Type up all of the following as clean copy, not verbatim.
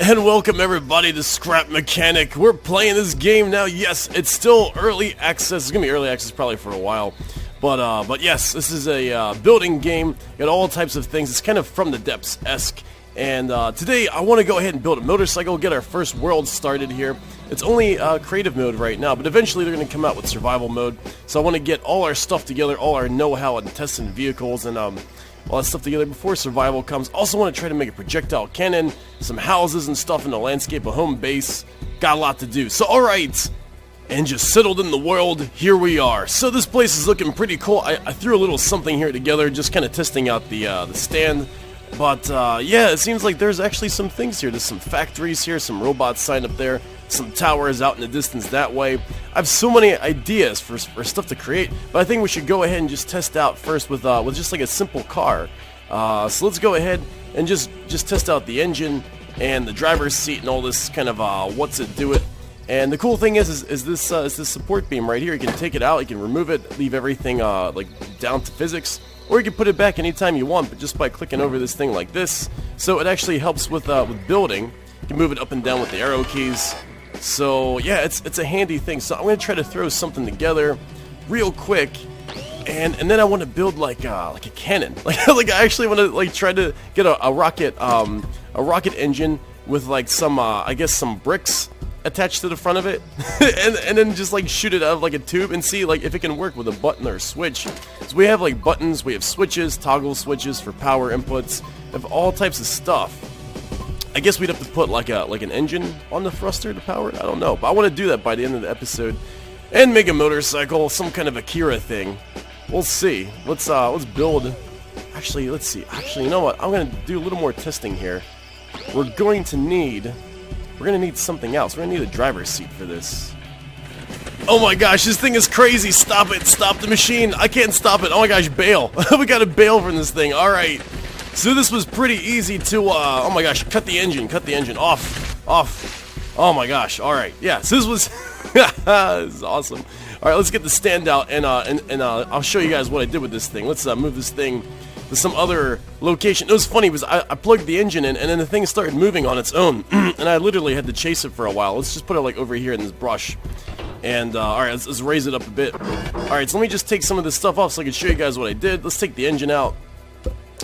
And welcome everybody to Scrap Mechanic. We're playing this game now. Yes, it's still early access. It's gonna be early access probably for a while. But yes, this is a building game. Got all types of things. It's kind of from the depths-esque. And today I want to go ahead and build a motorcycle, get our first world started here. It's only creative mode right now, but eventually they're going to come out with survival mode. So I want to get all our stuff together, all our know-how and testing vehicles and all that stuff together before survival comes. Also want to try to make a projectile cannon, some houses and stuff in the landscape, a home base. Got a lot to do. So alright, and just settled in the world, here we are. So this place is looking pretty cool. I threw a little something here together, just kind of testing out the stand. But yeah, it seems like there's actually some things here. There's some factories here, some robots signed up there, some towers out in the distance that way. I have so many ideas for stuff to create, but I think we should go ahead and just test out first with just like a simple car. So let's go ahead and just test out the engine and the driver's seat and all this kind of what's it do it. And the cool thing is this support beam right here. You can take it out, you can remove it, leave everything like down to physics. Or you can put it back anytime you want, but just by clicking over this thing like this. So it actually helps with building. You can move it up and down with the arrow keys. So yeah, it's a handy thing. So I'm gonna try to throw something together real quick, and then I want to build like a cannon. Like I actually want to like try to get a rocket engine with like some I guess some bricks attached to the front of it and then just like shoot it out of like a tube and see like if it can work with a button or a switch. So we have like buttons, we have switches, toggle switches for power inputs, we have all types of stuff. I guess we'd have to put like an engine on the thruster to power it. I don't know, but I want to do that by the end of the episode and make a motorcycle, some kind of Akira thing. We'll see. Let's build. Actually, let's see. Actually, you know what? I'm gonna do a little more testing here. We're going to need something else. We're gonna need a driver's seat for this. Oh my gosh, this thing is crazy. Stop it. Stop the machine. I can't stop it. Oh my gosh, bail. We gotta bail from this thing. Alright. So this was pretty easy to, oh my gosh, cut the engine off. Oh my gosh, alright. Yeah, so this was, this is awesome. Alright, let's get the stand out and I'll show you guys what I did with this thing. Let's move this thing to some other location. It was funny because I plugged the engine in and then the thing started moving on its own and I literally had to chase it for a while. Let's just put it like over here in this brush. And alright, let's raise it up a bit. Alright, so let me just take some of this stuff off so I can show you guys what I did. Let's take the engine out.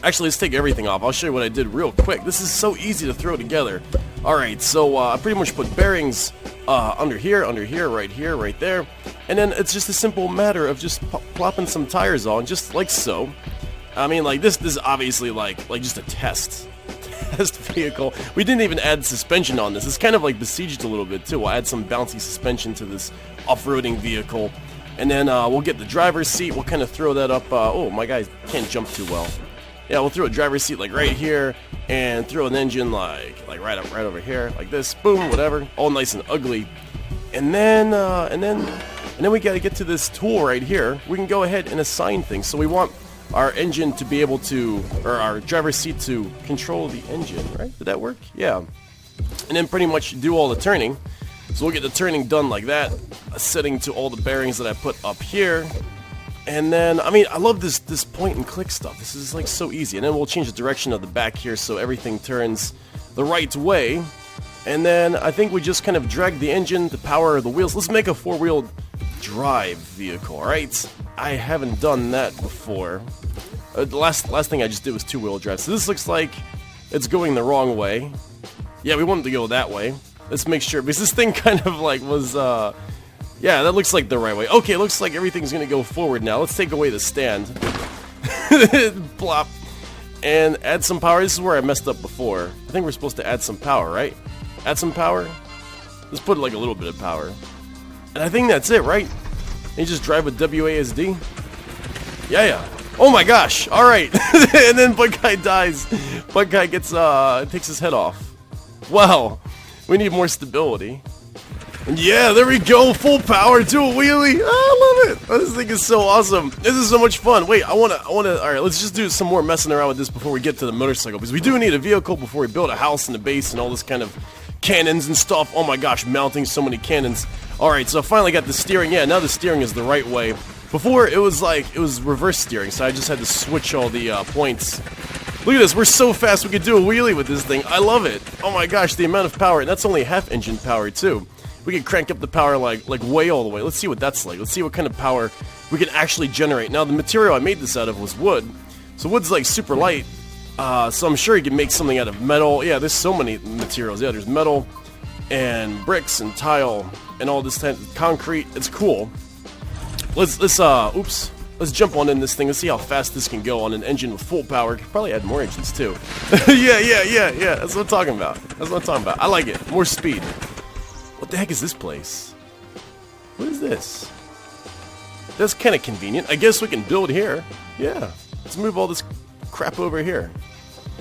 Actually, let's take everything off. I'll show you what I did real quick. This is so easy to throw together. Alright, so I pretty much put bearings under here, right here, right there. And then it's just a simple matter of just plopping some tires on, just like so. I mean, like, this is obviously like just a test vehicle. We didn't even add suspension on this. It's kind of like besieged a little bit, too. We'll add some bouncy suspension to this off-roading vehicle. And then we'll get the driver's seat. We'll kind of throw that up. Oh, my guy can't jump too well. Yeah, we'll throw a driver's seat like right here, and throw an engine like right over here, like this. Boom, whatever. All nice and ugly. And then we gotta get to this tool right here. We can go ahead and assign things. So we want our engine to be able to, or our driver's seat to control the engine, right? Did that work? Yeah. And then pretty much do all the turning. So we'll get the turning done like that, setting to all the bearings that I put up here. And then, I mean, I love this point and click stuff. This is like so easy. And then we'll change the direction of the back here so everything turns the right way. And then I think we just kind of drag the engine to power the wheels. Let's make a four-wheel drive vehicle, alright? I haven't done that before. The last thing I just did was two-wheel drive. So this looks like it's going the wrong way. Yeah, we want it to go that way. Let's make sure, because this thing kind of like was, yeah, that looks like the right way. Okay, looks like everything's gonna go forward now. Let's take away the stand. Plop. And add some power. This is where I messed up before. I think we're supposed to add some power, right? Add some power. Let's put like a little bit of power. And I think that's it, right? And you just drive with WASD? Yeah. Oh my gosh, alright. And then Budkai dies. Budkai gets, takes his head off. Wow. We need more stability. And yeah, there we go, full power, do a wheelie. Oh, I love it. This thing is so awesome. This is so much fun. Wait, I wanna, alright, let's just do some more messing around with this before we get to the motorcycle, because we do need a vehicle before we build a house and a base and all this kind of cannons and stuff. Oh my gosh, mounting so many cannons. Alright, so I finally got the steering. Yeah, now the steering is the right way. Before, it was reverse steering, so I just had to switch all the points. Look at this, we're so fast we could do a wheelie with this thing. I love it. Oh my gosh, the amount of power, and that's only half engine power too. We can crank up the power like way all the way. Let's see what that's like. Let's see what kind of power we can actually generate. Now the material I made this out of was wood. So wood's like super light. So I'm sure you can make something out of metal. Yeah, there's so many materials. Yeah, there's metal and bricks and tile and all this type of concrete. It's cool. Let's jump on in this thing. Let's see how fast this can go on an engine with full power. Could probably add more engines too. yeah. That's what I'm talking about. That's what I'm talking about. I like it. More speed. What the heck is this place? What is this? That's kind of convenient. I guess we can build here. Yeah. Let's move all this crap over here.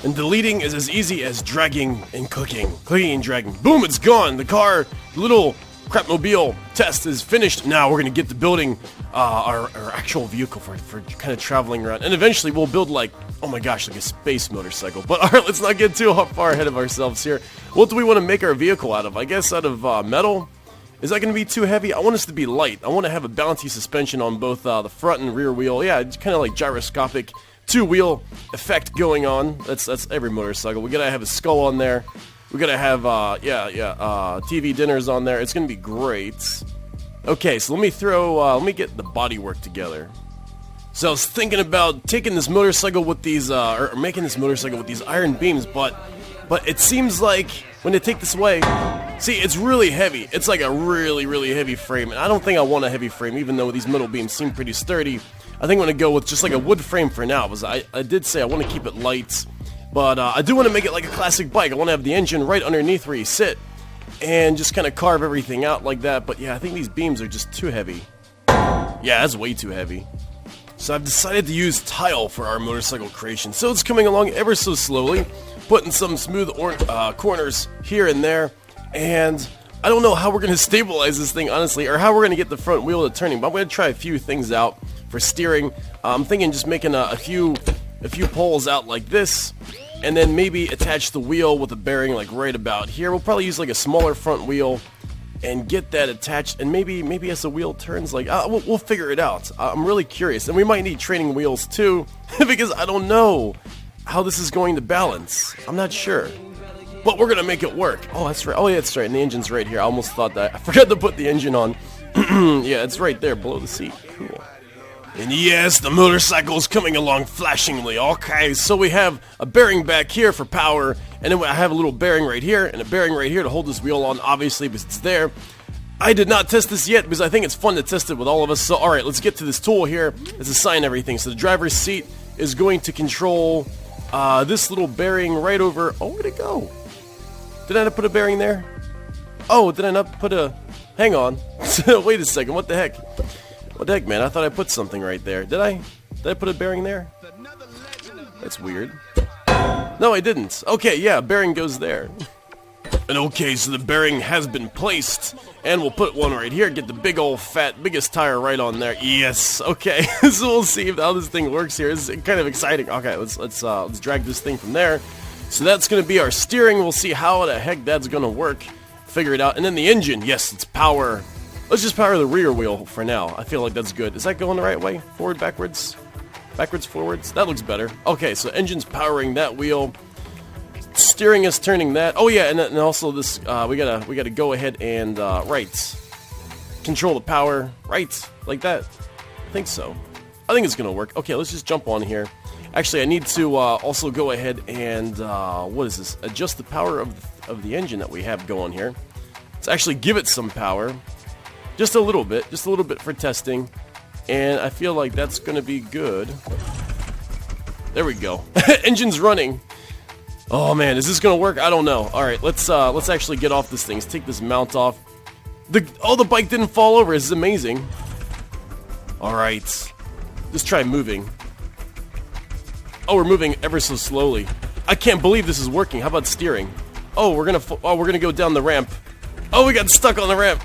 And deleting is as easy as dragging and clicking. Clicking and dragging. Boom, it's gone. The car, the little crapmobile test is finished. Now we're going to get to building our actual vehicle for kind of traveling around. And eventually we'll build like, oh my gosh, like a space motorcycle. But alright, let's not get too far ahead of ourselves here. What do we want to make our vehicle out of? I guess out of metal? Is that going to be too heavy? I want us to be light. I want to have a bouncy suspension on both the front and rear wheel. Yeah, it's kind of like gyroscopic two-wheel effect going on. That's every motorcycle. We gotta have a skull on there. We gotta have TV dinners on there. It's gonna be great. Okay, so let me get the bodywork together. So I was thinking about taking this motorcycle with these or making this motorcycle with these iron beams, but it seems like when they take this away, see, it's really heavy. It's like a really heavy frame, and I don't think I want a heavy frame, even though these metal beams seem pretty sturdy. I think I'm going to go with just like a wood frame for now, because I did say I want to keep it light, but I do want to make it like a classic bike. I want to have the engine right underneath where you sit, and just kind of carve everything out like that, but yeah, I think these beams are just too heavy. Yeah, that's way too heavy. So I've decided to use tile for our motorcycle creation, so it's coming along ever so slowly, putting some smooth corners here and there, and I don't know how we're going to stabilize this thing, honestly, or how we're going to get the front wheel to turning, but I'm going to try a few things out for steering. I'm thinking just making a few poles out like this, and then maybe attach the wheel with a bearing like right about here. We'll probably use like a smaller front wheel and get that attached, and maybe as the wheel turns, like we'll figure it out. I'm really curious, and we might need training wheels too, because I don't know how this is going to balance. I'm not sure. But we're gonna make it work. Oh, that's right. Oh, yeah, that's right. And the engine's right here. I almost thought that. I forgot to put the engine on. Yeah, it's right there, below the seat. Cool. And yes, the motorcycle's coming along flashingly. Okay, so we have a bearing back here for power, and then I have a little bearing right here, and a bearing right here to hold this wheel on, obviously, because it's there. I did not test this yet, because I think it's fun to test it with all of us. So, alright, let's get to this tool here. Let's assign everything. So the driver's seat is going to control this little bearing right over... Oh, where'd it go? Did I not put a bearing there? Oh, did I not put a... Hang on. Wait a second, what the heck? What the heck, man? I thought I put something right there. Did I? Did I put a bearing there? That's weird. No, I didn't. Okay, yeah, bearing goes there. And okay, so the bearing has been placed. And we'll put one right here, get the big old fat, biggest tire right on there. Yes, okay. So we'll see how this thing works here. It's kind of exciting. Okay, let's drag this thing from there. So that's going to be our steering. We'll see how the heck that's going to work. Figure it out. And then the engine, yes, it's power. Let's just power the rear wheel for now. I feel like that's good. Is that going the right way? Forward, backwards? Backwards, forwards? That looks better. Okay, so engine's powering that wheel. Steering is turning that. Oh yeah, and also this, we gotta go ahead and, right. Control the power. Right, like that. I think so. I think it's gonna work. Okay, let's just jump on here. Actually, I need to also go ahead and, what is this? Adjust the power of the engine that we have going here. Let's actually give it some power. Just a little bit for testing. And I feel like that's going to be good. There we go. Engine's running. Oh man, is this going to work? I don't know. Alright, let's actually get off this thing. Let's take this mount off. The bike didn't fall over. This is amazing. Alright. Just try moving. Oh, we're moving ever so slowly. I can't believe this is working. How about steering? Oh, we're gonna go down the ramp. Oh, we got stuck on the ramp.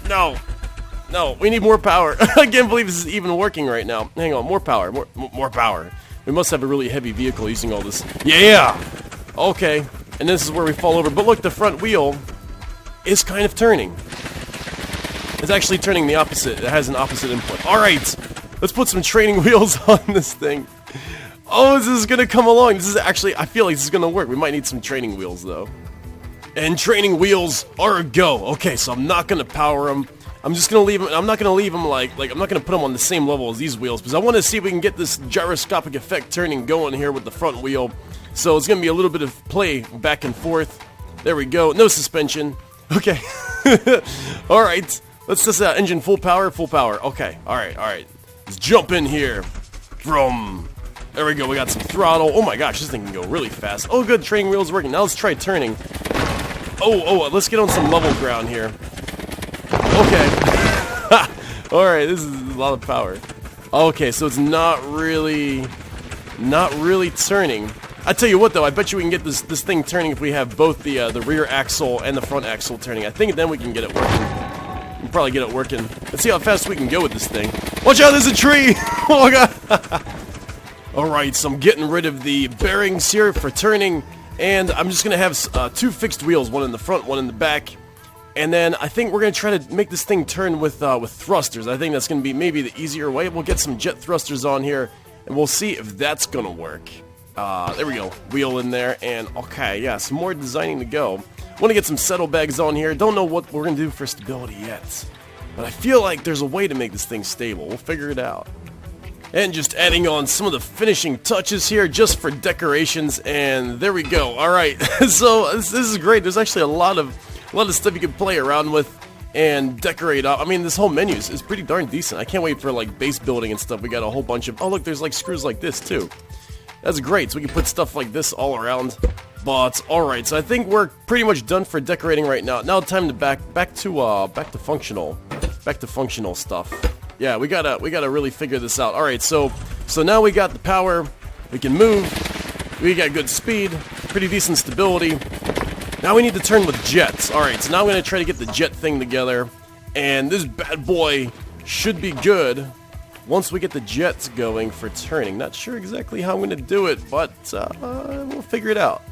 No, we need more power. I can't believe this is even working right now. Hang on, more power, more power. We must have a really heavy vehicle using all this. Yeah! Okay, and this is where we fall over. But look, the front wheel is kind of turning. It's actually turning the opposite. It has an opposite input. Alright, let's put some training wheels on this thing. Oh, this is gonna come along. This is actually, I feel like this is gonna work. We might need some training wheels though. And training wheels are a go. Okay, so I'm not gonna power them. I'm just gonna leave them. I'm not gonna leave them like I'm not gonna put them on the same level as these wheels because I want to see if we can get this gyroscopic effect turning going here with the front wheel. So it's gonna be a little bit of play back and forth. There we go. No suspension. Okay. All right. Let's test that engine full power. Full power. Okay. All right. All right. Let's jump in here. There we go. We got some throttle. Oh my gosh, this thing can go really fast. Oh, good. Training wheels working. Now let's try turning. Let's get on some level ground here. Okay. Alright, this is a lot of power. Okay, so it's not really turning. I tell you what though, I bet you we can get this thing turning if we have both the rear axle and the front axle turning. I think then we can get it working. We can probably get it working. Let's see how fast we can go with this thing. Watch out, there's a tree! Oh my god! Alright, so I'm getting rid of the bearings here for turning. And I'm just going to have 2 fixed wheels, one in the front, one in the back. And then I think we're going to try to make this thing turn with thrusters. I think that's going to be maybe the easier way. We'll get some jet thrusters on here, and we'll see if that's going to work. There we go. Wheel in there, and okay, yeah, some more designing to go. Want to get some saddlebags on here. Don't know what we're going to do for stability yet. But I feel like there's a way to make this thing stable. We'll figure it out. And just adding on some of the finishing touches here just for decorations, and there we go. Alright, so this is great. There's actually a lot of stuff you can play around with and decorate up. I mean, this whole menu is pretty darn decent. I can't wait for like base building and stuff. We got a whole bunch of, oh look, there's like screws like this too. That's great, so we can put stuff like this all around. But alright, so I think we're pretty much done for decorating right now. Now time to back to functional stuff. Yeah, we gotta really figure this out. All right, so now we got the power. We can move. We got good speed, pretty decent stability. Now we need to turn with jets. All right, so now I'm gonna try to get the jet thing together, and this bad boy should be good once we get the jets going for turning. Not sure exactly how I'm gonna do it, but we'll figure it out.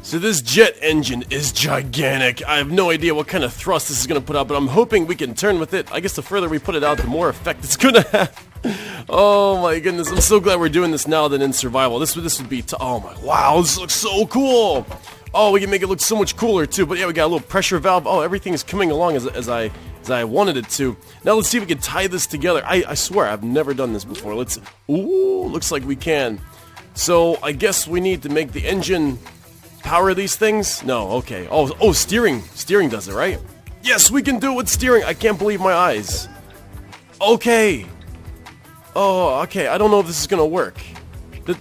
So this jet engine is gigantic. I have no idea what kind of thrust this is going to put out, but I'm hoping we can turn with it. I guess the further we put it out, the more effect it's going to have. Oh my goodness, I'm so glad we're doing this now than in survival. This would be, oh my, wow, this looks so cool. Oh, we can make it look so much cooler too, but yeah, we got a little pressure valve. Oh, everything is coming along as I wanted it to. Now let's see if we can tie this together. I swear, I've never done this before. Ooh, looks like we can. So I guess we need to make the engine power these things? No, okay. Oh, steering. Steering does it, right? Yes, we can do it with steering. I can't believe my eyes. Okay. Oh, okay. I don't know if this is gonna work.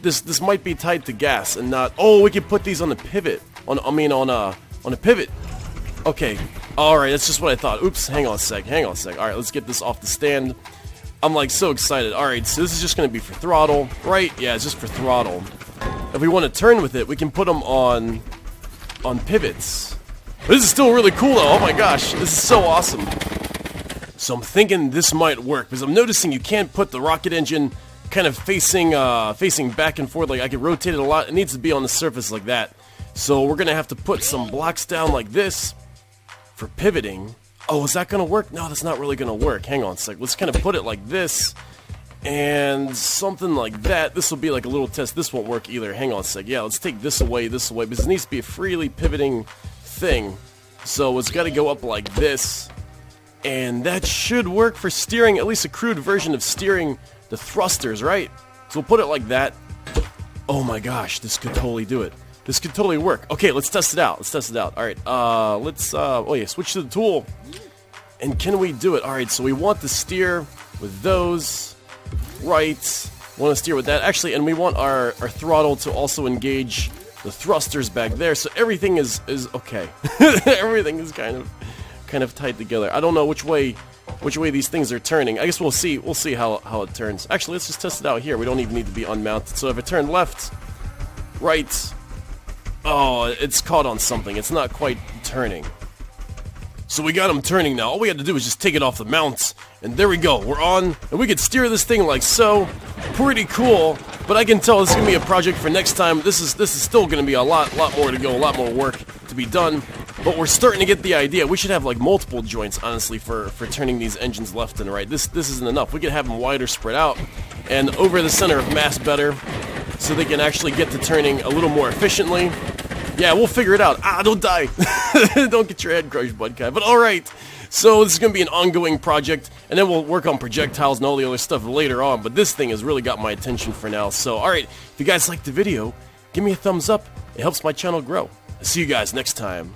This might be tied to gas and not. Oh, we can put these on the pivot. On a pivot. Okay. All right. That's just what I thought. Oops. Hang on a sec. All right. Let's get this off the stand. I'm like so excited. All right. So this is just gonna be for throttle, right? Yeah, it's just for throttle. If we want to turn with it, we can put them on pivots. But this is still really cool though. Oh my gosh, this is so awesome. So I'm thinking this might work because I'm noticing you can't put the rocket engine kind of facing back and forth. Like I can rotate it a lot. It needs to be on the surface like that. So we're gonna have to put some blocks down like this for pivoting. Oh, is that gonna work? No, that's not really gonna work. Hang on a sec. Let's kind of put it like this. And something like that. This will be like a little test. This won't work either. Hang on a sec. Yeah, let's take this away, because it needs to be a freely pivoting thing. So it's got to go up like this. And that should work for steering, at least a crude version of steering the thrusters, right? So we'll put it like that. Oh my gosh, this could totally do it. This could totally work. Okay, let's test it out. Alright, oh yeah, switch to the tool. And can we do it? Alright, so we want to steer with those. Right, want to steer with that. Actually, and we want our throttle to also engage the thrusters back there. So everything is okay. Everything is kind of tied together. I don't know which way these things are turning. I guess we'll see how it turns. Actually, let's just test it out here. We don't even need to be unmounted. So if it turned left, right, oh, it's caught on something. It's not quite turning. So we got them turning now. All we had to do was just take it off the mount, and there we go. We're on, and we could steer this thing like so. Pretty cool, but I can tell this is gonna be a project for next time. This is still gonna be a lot more to go, a lot more work to be done. But we're starting to get the idea. We should have like multiple joints, honestly, for turning these engines left and right. This isn't enough. We could have them wider, spread out, and over the center of mass better. so they can actually get to turning a little more efficiently. Yeah, we'll figure it out. Don't die. Don't get your head crushed, Budkai. But alright, so this is going to be an ongoing project, and then we'll work on projectiles and all the other stuff later on, but this thing has really got my attention for now. So, alright, if you guys liked the video, give me a thumbs up. It helps my channel grow. See you guys next time.